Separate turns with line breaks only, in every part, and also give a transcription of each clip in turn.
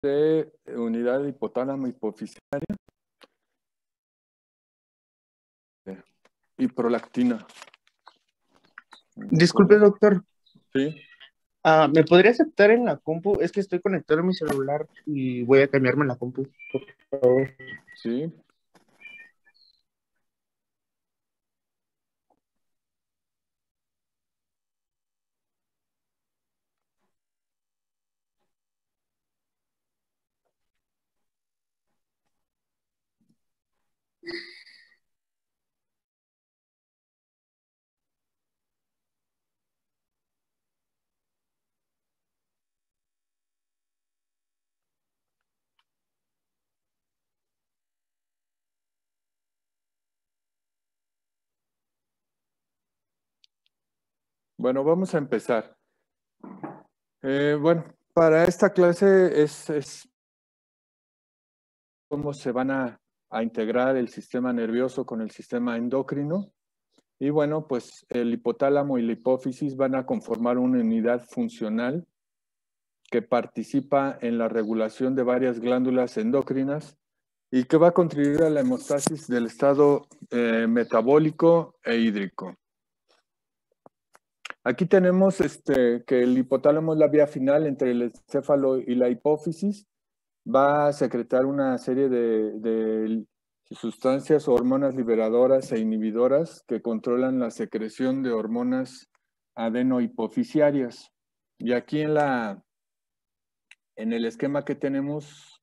de unidad hipotálamo hipofisiaria y prolactina.
Disculpe, doctor.
Sí.
¿Me podría aceptar en la compu? Es que estoy conectado a mi celular y voy a cambiarme en la compu, por favor.
Sí. Bueno, vamos a empezar. Bueno, para esta clase es cómo se van a integrar el sistema nervioso con el sistema endocrino. Y bueno, pues el hipotálamo y la hipófisis van a conformar una unidad funcional que participa en la regulación de varias glándulas endocrinas y que va a contribuir a la hemostasis del estado metabólico e hídrico. Aquí tenemos que el hipotálamo es la vía final entre el encéfalo y la hipófisis. Va a secretar una serie de sustancias o hormonas liberadoras e inhibidoras que controlan la secreción de hormonas adenohipofisiarias. Y aquí en el esquema que tenemos,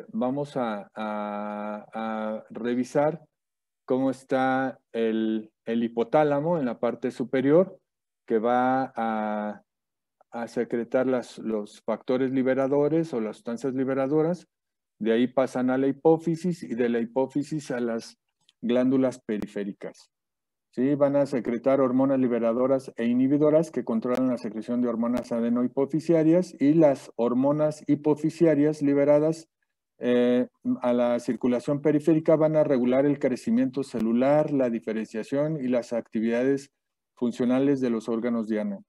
vamos a revisar cómo está el hipotálamo en la parte superior, que va a secretar los factores liberadores o las sustancias liberadoras. De ahí pasan a la hipófisis y de la hipófisis a las glándulas periféricas. ¿Sí? Van a secretar hormonas liberadoras e inhibidoras que controlan la secreción de hormonas adenohipofisiarias, y las hormonas hipofisiarias liberadas a la circulación periférica van a regular el crecimiento celular, la diferenciación y las actividades funcionales de los órganos diana.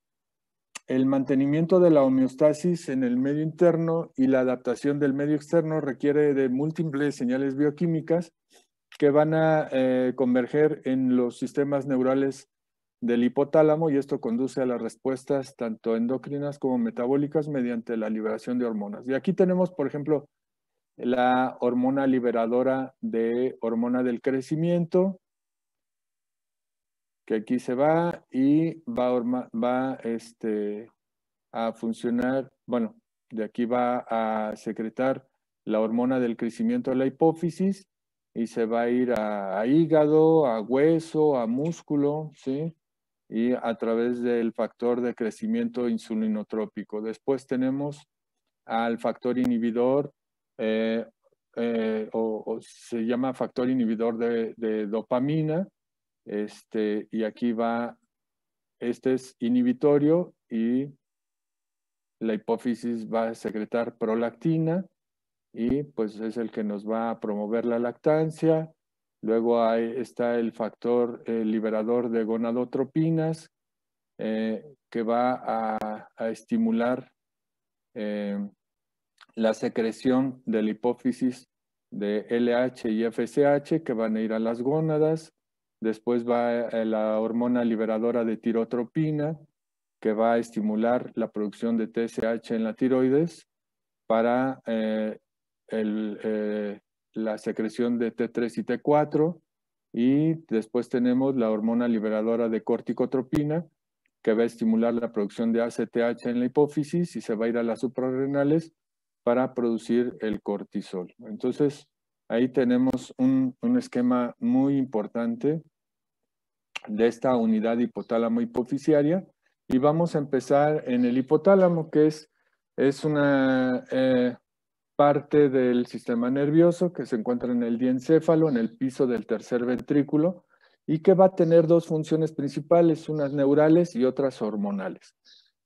El mantenimiento de la homeostasis en el medio interno y la adaptación del medio externo requiere de múltiples señales bioquímicas que van a converger en los sistemas neurales del hipotálamo, y esto conduce a las respuestas tanto endocrinas como metabólicas mediante la liberación de hormonas. Y aquí tenemos, por ejemplo, la hormona liberadora de hormona del crecimiento, que aquí se va y va a funcionar, bueno, de aquí va a secretar la hormona del crecimiento de la hipófisis y se va a ir a hígado, a hueso, a músculo, ¿sí? Y a través del factor de crecimiento insulinotrópico. Después tenemos al factor inhibidor, o se llama factor inhibidor de dopamina, y aquí va, este es inhibitorio y la hipófisis va a secretar prolactina y pues es el que nos va a promover la lactancia. Luego está el factor liberador de gonadotropinas, que va a estimular la secreción de la hipófisis de LH y FSH, que van a ir a las gónadas. Después va la hormona liberadora de tirotropina, que va a estimular la producción de TSH en la tiroides para la secreción de T3 y T4. Y después tenemos la hormona liberadora de corticotropina, que va a estimular la producción de ACTH en la hipófisis y se va a ir a las suprarrenales para producir el cortisol. Entonces, ahí tenemos un esquema muy importante de esta unidad hipotálamo hipofisiaria, y vamos a empezar en el hipotálamo, que es una parte del sistema nervioso que se encuentra en el diencéfalo, en el piso del tercer ventrículo, y que va a tener dos funciones principales, unas neurales y otras hormonales.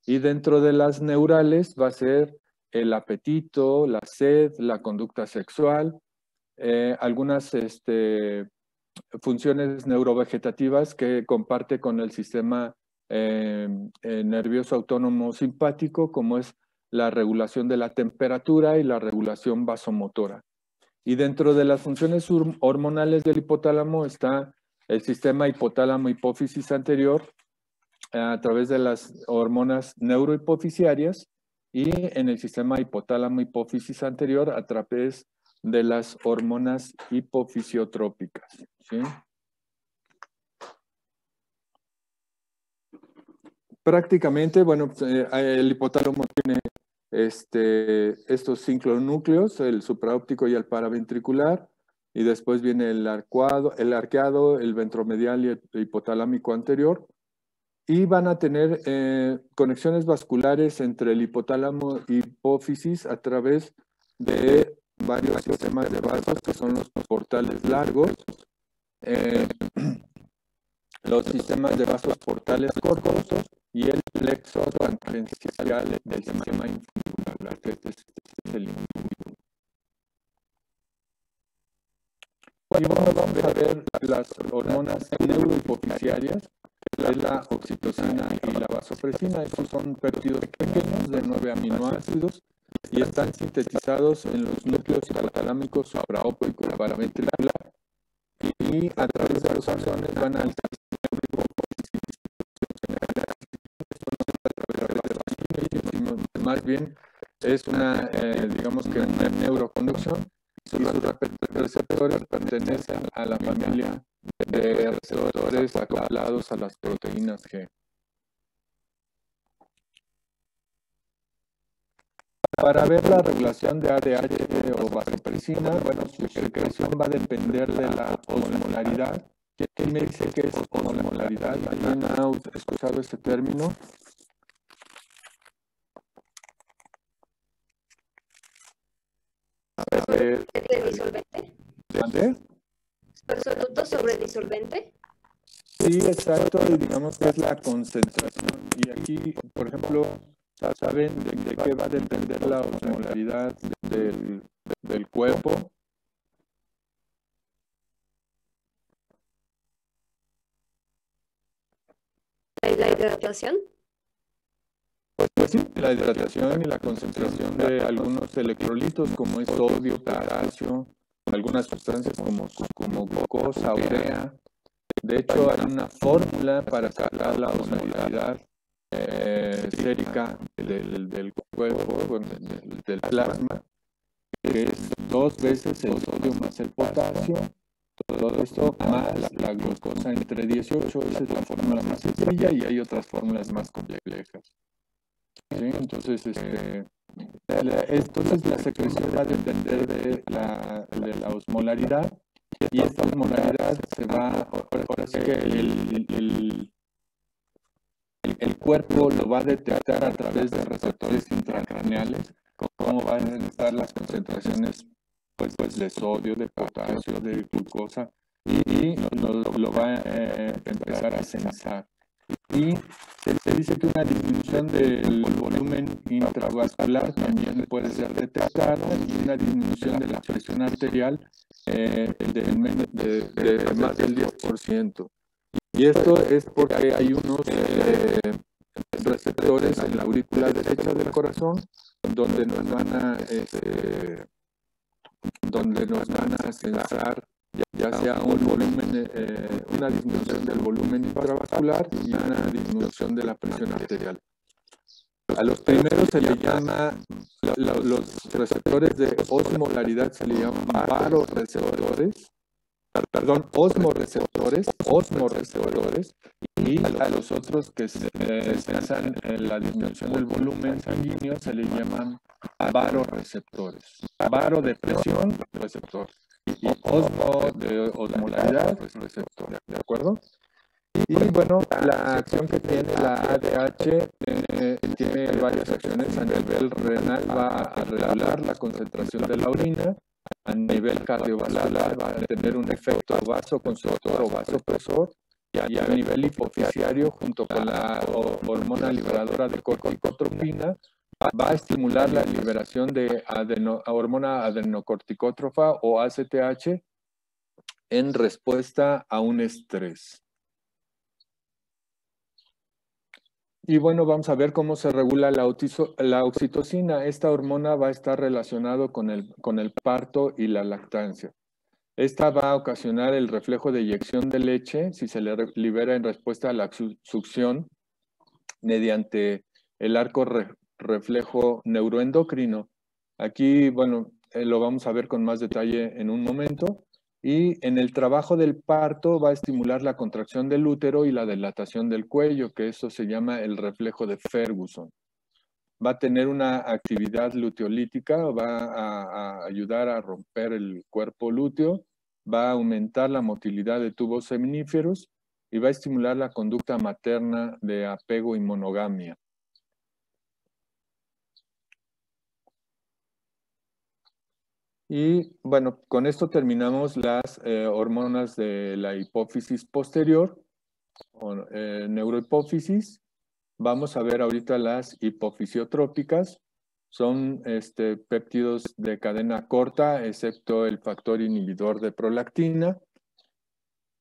Y dentro de las neurales va a ser el apetito, la sed, la conducta sexual, algunas funciones neurovegetativas que comparte con el sistema nervioso autónomo simpático, como es la regulación de la temperatura y la regulación vasomotora. Y dentro de las funciones hormonales del hipotálamo está el sistema hipotálamo-hipófisis anterior a través de las hormonas neurohipofisiarias y en el sistema hipotálamo-hipófisis anterior a través de las hormonas hipofisiotrópicas. ¿Sí? Prácticamente, bueno, el hipotálamo tiene estos sincronúcleos, el supraóptico y el paraventricular, y después viene el arqueado, el ventromedial y el hipotalámico anterior, y van a tener conexiones vasculares entre el hipotálamo y hipófisis a través de varios sistemas de vasos, que son los portales largos, los sistemas de vasos portales cortos y el plexo tangencial del sistema infundibular, que este es el infundibular. Y bueno, vamos a ver las hormonas neurohipofisiarias, que es la oxitocina y la vasopresina. Estos son péptidos pequeños de 9 aminoácidos y están sintetizados en los núcleos hipotálamico, supraóptico y paraventricular. Y a través de los axones van al más bien es una, digamos que una neuroconducción, y sus receptores pertenecen a la familia de receptores acoplados a las proteínas G. Para ver la regulación de ADH o vasopresina, bueno, su secreción va a depender de la osmolaridad. ¿Quién me dice que es osmolaridad? ¿Alguien ha escuchado este término?
¿De disolvente?
¿Dónde?
¿Absoluto sobre disolvente?
Sí, exacto, y digamos que es la concentración. Y aquí, por ejemplo, ¿saben de qué va a depender la osmolaridad del cuerpo?
¿La hidratación?
Pues sí, la hidratación y la concentración de algunos electrolitos como es sodio, potasio, algunas sustancias como glucosa, urea. De hecho, hay una fórmula para calcular la osmolaridad sérica del cuerpo, bueno, del plasma, que es 2 veces el sodio más el potasio, todo esto más la glucosa entre 18. Esa es la fórmula más sencilla y hay otras fórmulas más complejas. ¿Sí? Entonces, entonces la secreción va a depender de la osmolaridad, y esta osmolaridad se va, ahora sí que el cuerpo lo va a detectar a través de receptores intracraneales, cómo van a estar las concentraciones pues de sodio, de potasio, de glucosa, y lo va a empezar a sensar. Y se dice que una disminución del volumen intravascular también puede ser detectada, y una disminución de la presión arterial de más del 10%. Y esto es porque hay unos receptores en la aurícula derecha del corazón donde nos van a sensar ya sea un volumen, una disminución del volumen intravascular y una disminución de la presión arterial. A los primeros se le llama, los receptores de osmolaridad se le llaman baroreceptores, osmoreceptores, y a los otros que sensan la disminución del volumen sanguíneo se le llaman baroreceptores. Baro de presión, receptor. Y osmo de osmolaridad, receptor. ¿De acuerdo? Y bueno, la acción que tiene la ADH tiene varias acciones. A nivel renal va a regular la concentración de la orina. A nivel cardiovascular va a tener un efecto vasoconstrictor o vasopresor. Y a nivel hipofisiario, junto con la hormona liberadora de corticotropina, va a estimular la liberación de hormona adenocorticótrofa o ACTH en respuesta a un estrés. Y bueno, vamos a ver cómo se regula la oxitocina. Esta hormona va a estar relacionado con el parto y la lactancia. Esta va a ocasionar el reflejo de eyección de leche si se le libera en respuesta a la succión mediante el arco reflejo neuroendocrino. Aquí, bueno, lo vamos a ver con más detalle en un momento. Y en el trabajo del parto va a estimular la contracción del útero y la dilatación del cuello, que eso se llama el reflejo de Ferguson. Va a tener una actividad luteolítica, va a ayudar a romper el cuerpo lúteo, va a aumentar la motilidad de tubos seminíferos y va a estimular la conducta materna de apego y monogamia. Y bueno, con esto terminamos las hormonas de la hipófisis posterior, o neurohipófisis. Vamos a ver ahorita las hipofisiotrópicas. Son péptidos de cadena corta, excepto el factor inhibidor de prolactina.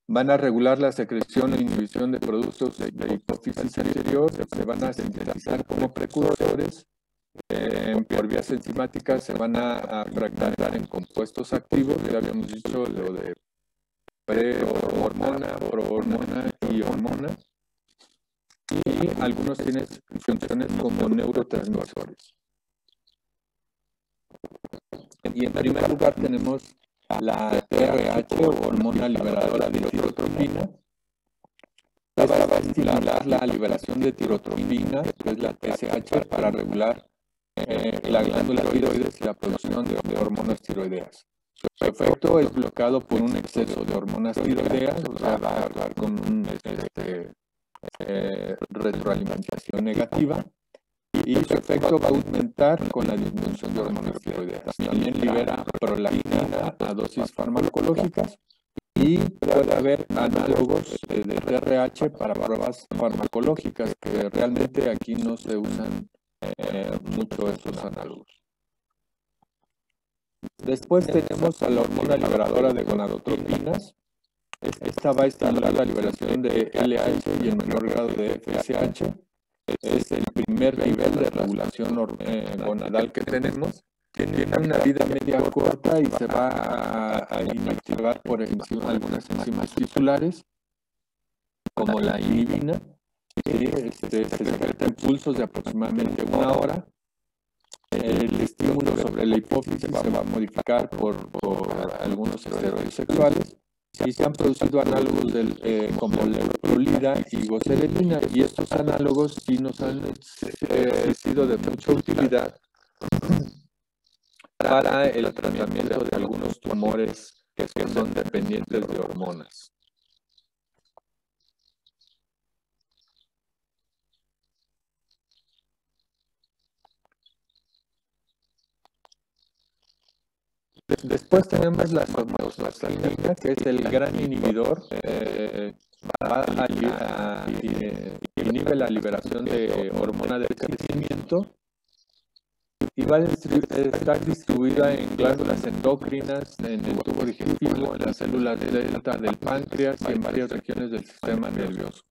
Van a regular la secreción e inhibición de productos de hipófisis anterior. Se van a sintetizar como precursores. Por vías enzimáticas se van a fragmentar en compuestos activos. Ya habíamos dicho lo de prehormona, prohormona y hormona. Y algunos tienen funciones como neurotransmisores. Y en primer lugar tenemos la TRH o hormona liberadora de tirotropina. Esta va a estimular la liberación de tirotropina, que es la TSH, para regular la glándula tiroides y la producción de hormonas tiroideas. Su efecto es bloqueado por un exceso de hormonas tiroideas, o sea, va a actuar con un retroalimentación negativa, y su efecto va a aumentar con la disminución de hormonas tiroideas. También libera prolactina a dosis farmacológicas y puede haber análogos de TRH para pruebas farmacológicas, que realmente aquí no se usan mucho estos análogos. Después tenemos a la hormona liberadora de gonadotropinas. Esta va a estimular la liberación de LH y en menor grado de FSH. Es el primer nivel de regulación gonadal que tenemos. Tiene una vida media corta y se va a inactivar por algunas enzimas titulares, como la inhibina. Se secreta en pulsos de aproximadamente 1 hora. El estímulo sobre la hipófisis se va a modificar por algunos esteroides sexuales. Y se han producido análogos como leuprolida y goserelina, y estos análogos sí nos han sido de mucha utilidad para el tratamiento de algunos tumores que son dependientes de hormonas. Después tenemos la somatostatina, que es el gran inhibidor. Inhibe la liberación de hormona del crecimiento y va a estar distribuida en glándulas endocrinas, en el tubo digestivo, en las células delta del páncreas y en varias regiones del sistema nervioso.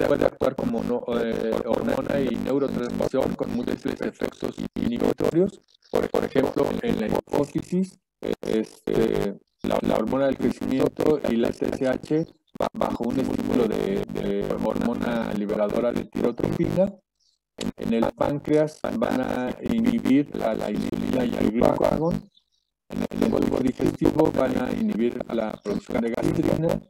Puede actuar como hormona y neurotransmisor con múltiples efectos inhibitorios. Por ejemplo, en la hipófisis, la hormona del crecimiento y la TSH bajo un estímulo de hormona liberadora de tirotropina. En el páncreas van a inhibir la insulina y el glucagón. En el tubo digestivo van a inhibir la producción de gastrina.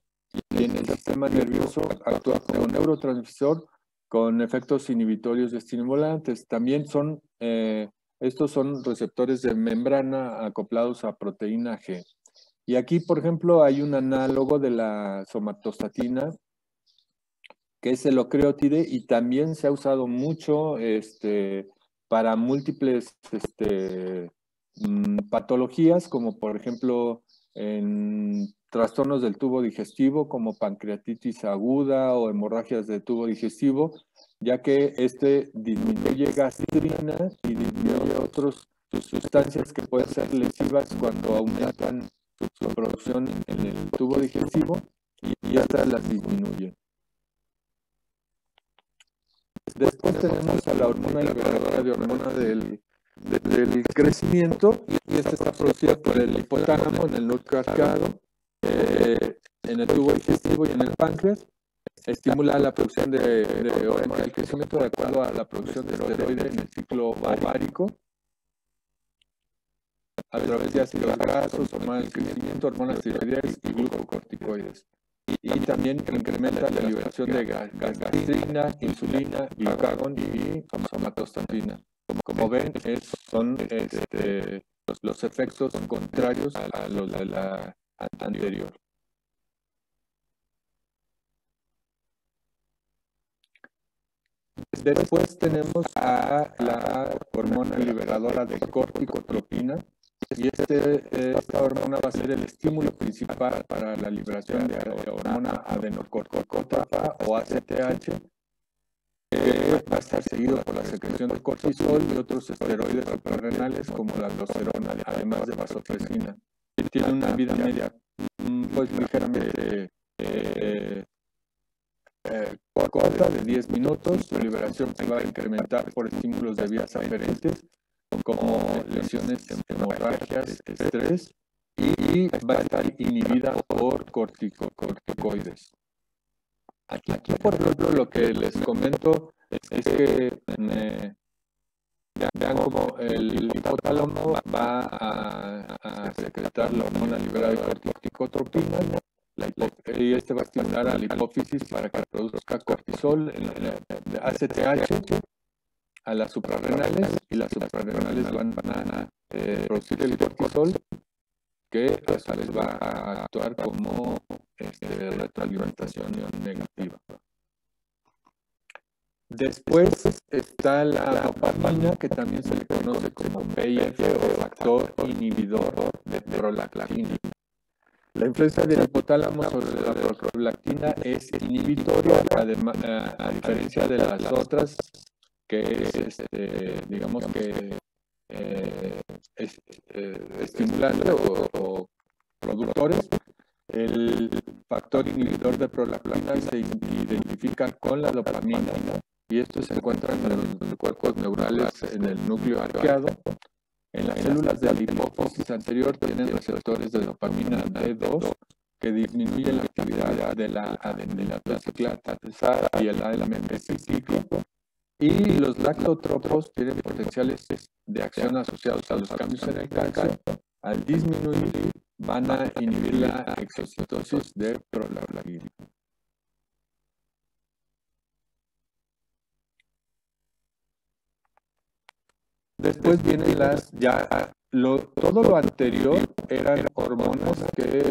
Y en el sistema nervioso actúa como neurotransmisor con efectos inhibitorios de estimulantes. También estos son receptores de membrana acoplados a proteína G. Y aquí, por ejemplo, hay un análogo de la somatostatina, que es el ocreotide, y también se ha usado mucho para múltiples patologías, como por ejemplo en trastornos del tubo digestivo, como pancreatitis aguda o hemorragias del tubo digestivo, ya que disminuye gastrina y disminuye otras sustancias que pueden ser lesivas cuando aumentan su producción en el tubo digestivo, y estas las disminuyen. Después tenemos a la hormona liberadora de hormona del crecimiento, y esta está producida por el hipotálamo en el núcleo arqueado, en el tubo digestivo y en el páncreas. Estimula la producción de hormona del crecimiento de acuerdo a la producción de esteroide en el ciclo ovárico a través de ácidos grasos, hormona del crecimiento, hormonas tiroideas y glucocorticoides. Y también incrementa la liberación de gastrina, insulina, glucagón y somatostatina. Como ven, son los efectos contrarios a los de la anterior. Después tenemos a la hormona liberadora de corticotropina, y esta hormona va a ser el estímulo principal para la liberación de hormona adenocorticótrofa o ACTH, que va a estar seguido por la secreción de cortisol y otros esteroides suprarrenales como la aldosterona, además de vasopresina. Tiene una vida media pues ligeramente corta, de 10 minutos. Su liberación se va a incrementar por estímulos de vías aferentes como lesiones, hemorragias, estrés, y va a estar inhibida por corticoides. Aquí, por ejemplo, lo que les comento es que vean como el hipotálamo va a secretar la hormona liberada de corticotropina, y este va a estimular a la hipófisis para que produzca cortisol, de ACTH, a las suprarrenales, y las suprarrenales van a producir el cortisol, que a su vez va a actuar como retroalimentación negativa. Después está la dopamina, que también se le conoce como PIF o factor inhibidor de prolactina. La influencia del hipotálamo sobre la prolactina es inhibitoria, además, a diferencia de las otras, que es, digamos que estimulante o productores. El factor inhibidor de prolactina se identifica con la dopamina, y estos se encuentran en los cuerpos neurales en el núcleo arqueado. En las células de la hipófisis anterior tienen receptores de dopamina D2 que disminuyen la actividad de la adenilatonciclasa y el AMP cíclico. Y los lactotropos tienen potenciales de acción asociados a los cambios en el calcio. Al disminuir, van a inhibir la exocitosis de prolactina. Después vienen todo lo anterior eran hormonas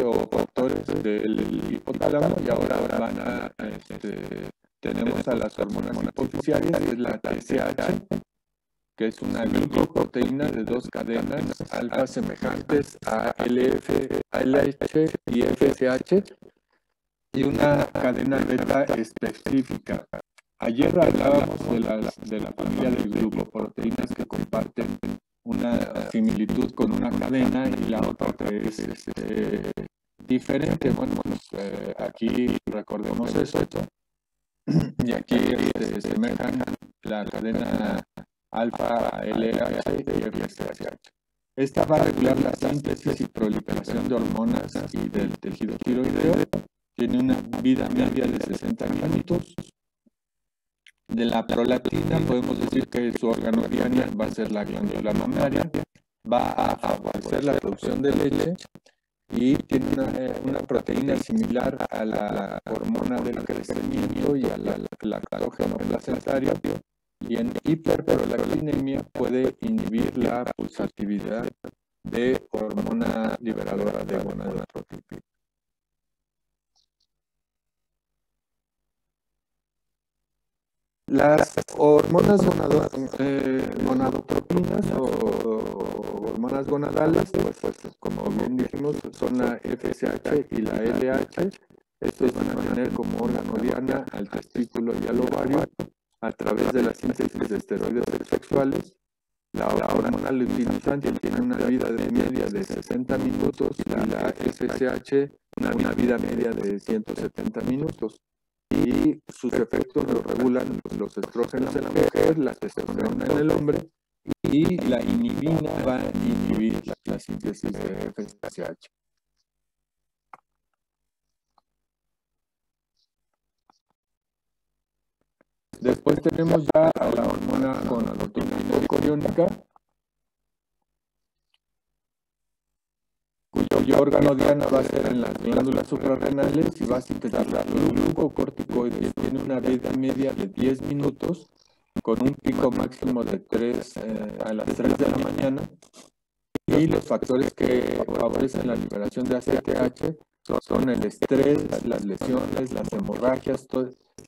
o factores del hipotálamo, y ahora tenemos a las hormonas hipofisiarias, que es la TSH, que es una glicoproteína de 2 cadenas alfa semejantes a LH y FSH, y una cadena beta específica. Ayer hablábamos de la familia de glucoproteínas que comparten una similitud con una cadena, y la otra que es diferente. Bueno, aquí recordemos eso. Y aquí semejan la cadena alfa a LH y FSH. Esta va a regular la síntesis y proliferación de hormonas y del tejido tiroideo. Tiene una vida media de 60 minutos. De la prolactina podemos decir que su órgano diario va a ser la glándula mamaria, va a favorecer la producción de leche, y tiene una proteína similar a la hormona del crecimiento y a la lactógeno placentario, y en hiperprolactinemia puede inhibir la pulsatividad de hormona liberadora de gonadotropina. Las hormonas gonadotropinas o hormonas gonadales, pues como bien dijimos, son la FSH y la LH. Estos van a tener como órgano diana al testículo y al ovario a través de la síntesis de esteroides sexuales. La hormona luteinizante tiene una vida media de 60 minutos y la FSH una vida media de 170 minutos. y sus efectos los regulan los estrógenos en la mujer, la testosterona en el hombre, y la inhibina va a inhibir la síntesis de FSH. Después tenemos ya a la hormona gonadotropina cuyo órgano diana va a ser en las glándulas suprarrenales y va a sintetizar glucocorticoides. Tiene una vida media de 10 minutos con un pico máximo de 3 a las 3 de la mañana. Y los factores que favorecen la liberación de ACTH son el estrés, las lesiones, las hemorragias.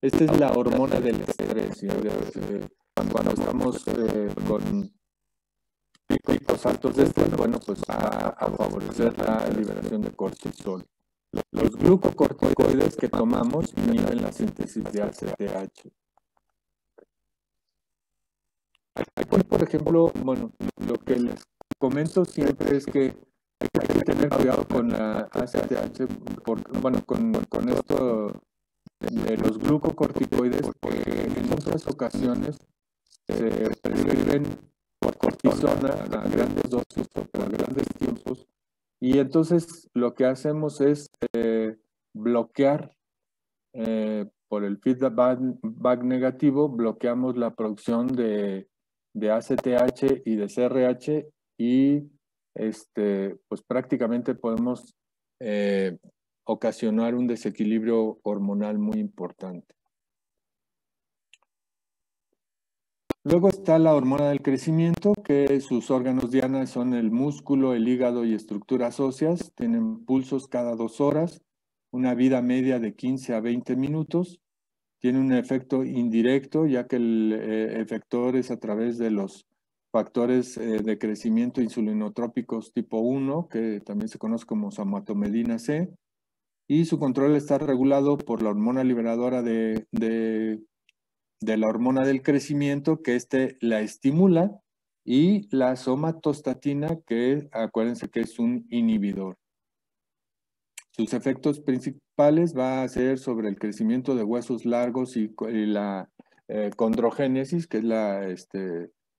Esta es la hormona del estrés. Cuando estamos con picos altos de estrés, bueno, pues va a favorecer la liberación de cortisol. Los glucocorticoides que tomamos inhiben la síntesis de ACTH. Por ejemplo, bueno, lo que les comento siempre es que hay que tener cuidado con la ACTH, bueno, con esto de los glucocorticoides, porque en muchas ocasiones se prescriben por cortisona a grandes dosis o por grandes tiempos, y entonces lo que hacemos es bloquear por el feedback negativo, bloqueamos la producción de ACTH y de CRH y pues prácticamente podemos ocasionar un desequilibrio hormonal muy importante. Luego está la hormona del crecimiento, que sus órganos diana son el músculo, el hígado y estructuras óseas. Tienen pulsos cada 2 horas, una vida media de 15 a 20 minutos. Tiene un efecto indirecto, ya que el efector es a través de los factores de crecimiento insulinotrópicos tipo 1, que también se conoce como somatomedina C, y su control está regulado por la hormona liberadora de la hormona del crecimiento, que la estimula, y la somatostatina, que acuérdense que es un inhibidor. Sus efectos principales va a ser sobre el crecimiento de huesos largos y la condrogénesis, que es la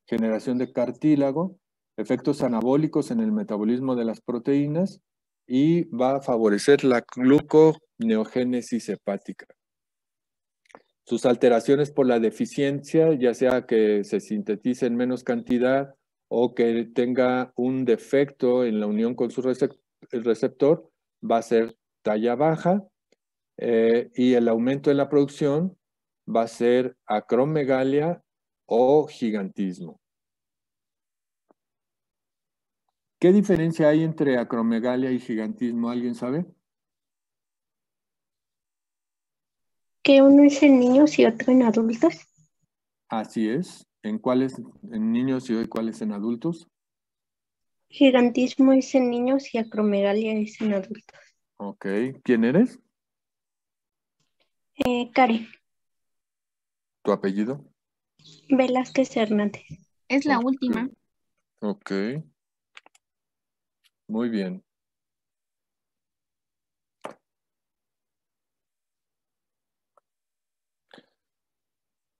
generación de cartílago, efectos anabólicos en el metabolismo de las proteínas, y va a favorecer la gluconeogénesis hepática. Sus alteraciones por la deficiencia, ya sea que se sintetice en menos cantidad o que tenga un defecto en la unión con su receptor, va a ser talla baja, y el aumento en la producción va a ser acromegalia o gigantismo. ¿Qué diferencia hay entre acromegalia y gigantismo? ¿Alguien sabe?
Que uno es en niños y otro en adultos.
Así es. ¿En cuáles? ¿En niños y cuáles en adultos?
Gigantismo es en niños y acromegalia es en adultos.
Ok. ¿Quién eres?
Karen
¿Tu apellido?
Velázquez Hernández.
Es la última.
Ok. Muy bien.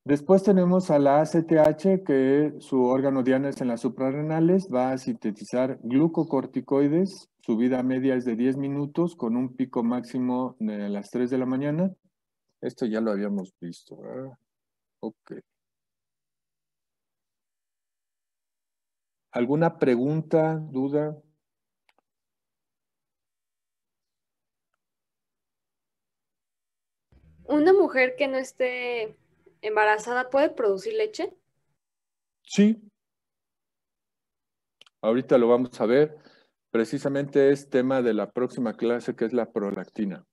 Después tenemos a la ACTH, que su órgano diana es en las suprarrenales, va a sintetizar glucocorticoides, su vida media es de 10 minutos con un pico máximo de las 3 de la mañana. Esto ya lo habíamos visto, ¿verdad? Ok. ¿Alguna pregunta, duda?
¿Una mujer que no esté embarazada puede producir leche?
Sí. Ahorita lo vamos a ver. Precisamente es tema de la próxima clase, que es la prolactina.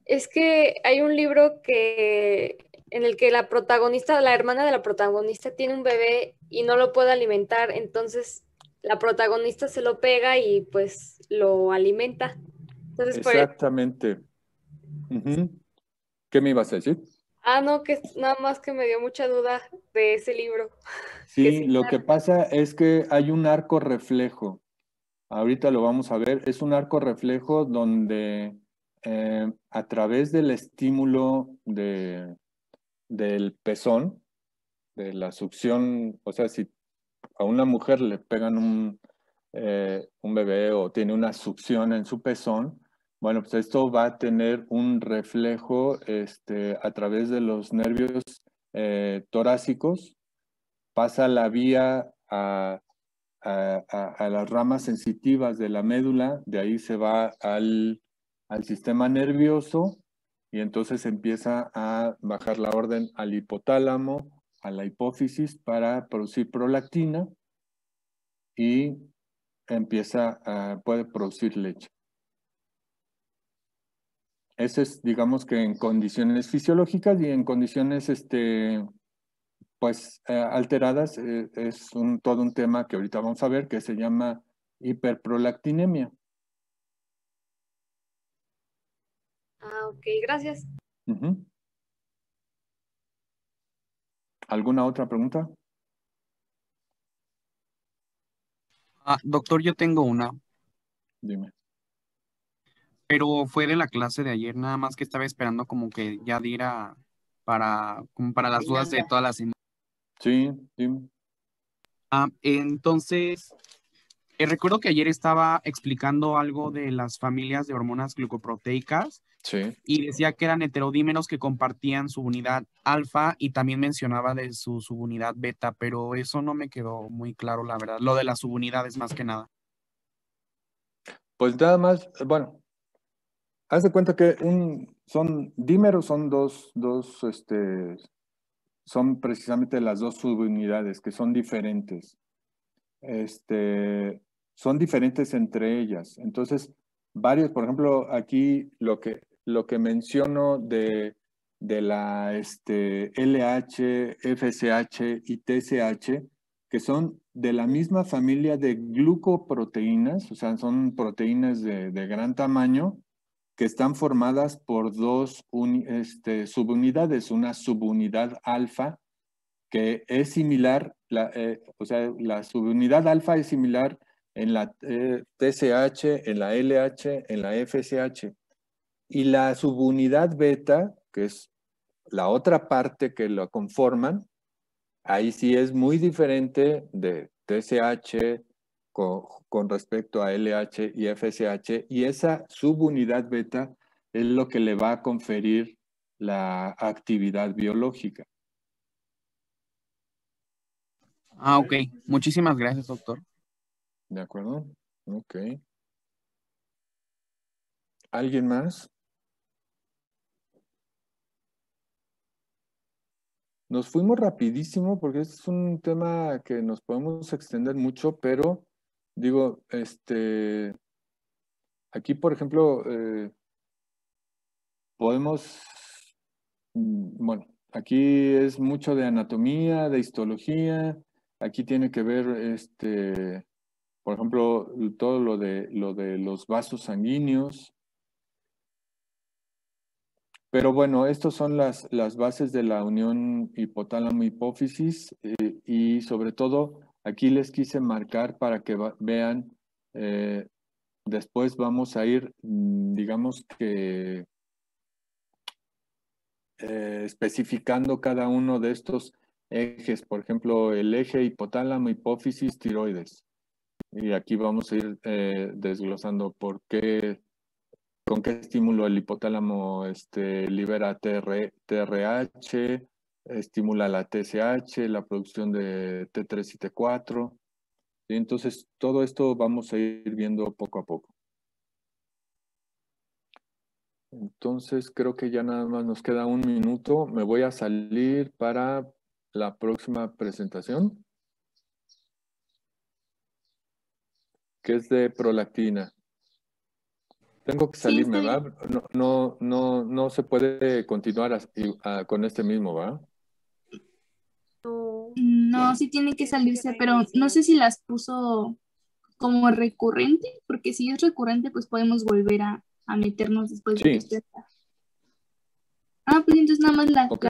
Es que hay un libro en el que la protagonista, la hermana de la protagonista, tiene un bebé y no lo puede alimentar, entonces la protagonista se lo pega y pues lo alimenta. Entonces,
Exactamente. ¿Qué me ibas a decir?
no, que nada más que me dio mucha duda de ese libro.
Sí, lo que pasa es que hay un arco reflejo. Ahorita lo vamos a ver. Es un arco reflejo donde a través del estímulo del pezón, de la succión, o sea, si a una mujer le pegan un bebé o tiene una succión en su pezón, bueno, pues esto va a tener un reflejo a través de los nervios torácicos, pasa la vía a las ramas sensitivas de la médula, de ahí se va al sistema nervioso y entonces empieza a bajar la orden al hipotálamo, a la hipófisis para producir prolactina y puede producir leche. Eso es, digamos que en condiciones fisiológicas y en condiciones pues alteradas, es todo un tema que ahorita vamos a ver que se llama hiperprolactinemia.
Ok, gracias.
Uh-huh. ¿Alguna otra pregunta?
Doctor, yo tengo una,
Dime.
pero fue de la clase de ayer, nada más que estaba esperando como que ya diera como para las dudas de todas las semanas.
Sí, dime.
Entonces, recuerdo que ayer estaba explicando algo de las familias de hormonas glucoproteicas
Sí.
y decía que eran heterodímeros que compartían subunidad alfa y también mencionaba de su subunidad beta, pero eso no me quedó muy claro, la verdad. Lo de las subunidades más que nada.
Pues nada más, bueno, haz de cuenta que son dímeros, son precisamente las dos subunidades que son diferentes. Son diferentes entre ellas. Entonces, varios, por ejemplo, aquí lo que menciono de la LH, FSH y TSH, que son de la misma familia de glucoproteínas, o sea, son proteínas de gran tamaño, que están formadas por dos subunidades, una subunidad alfa, que es similar, o sea, la subunidad alfa es similar en la TSH, en la LH, en la FSH. Y la subunidad beta, que es la otra parte que lo conforman, ahí sí es muy diferente de TSH con respecto a LH y FSH, y esa subunidad beta es lo que le va a conferir la actividad biológica.
Ok. Muchísimas gracias, doctor.
¿De acuerdo? Ok. ¿Alguien más? Nos fuimos rapidísimo porque este es un tema que nos podemos extender mucho, pero digo, aquí, por ejemplo, podemos, bueno, aquí es mucho de anatomía, de histología, aquí tiene que ver, por ejemplo, todo lo de los vasos sanguíneos. Pero bueno, estas son las bases de la unión hipotálamo-hipófisis y sobre todo aquí les quise marcar para que vean, después vamos a ir, digamos que especificando cada uno de estos ejes, por ejemplo, el eje hipotálamo-hipófisis tiroides. Y aquí vamos a ir desglosando por qué. ¿Con qué estímulo el hipotálamo libera TRH, estimula la TSH, la producción de T3 y T4? ¿Sí? Entonces, todo esto vamos a ir viendo poco a poco. Entonces, creo que ya nada más nos queda un minuto. Me voy a salir para la próxima presentación, que es de prolactina. Tengo que salirme, ¿va? No se puede continuar con este mismo, ¿va?
No, sí tiene que salirse, pero no sé si las puso como recurrente, porque si es recurrente, pues podemos volver a meternos después de que
Sí.
esté. Pues entonces nada más
Ok.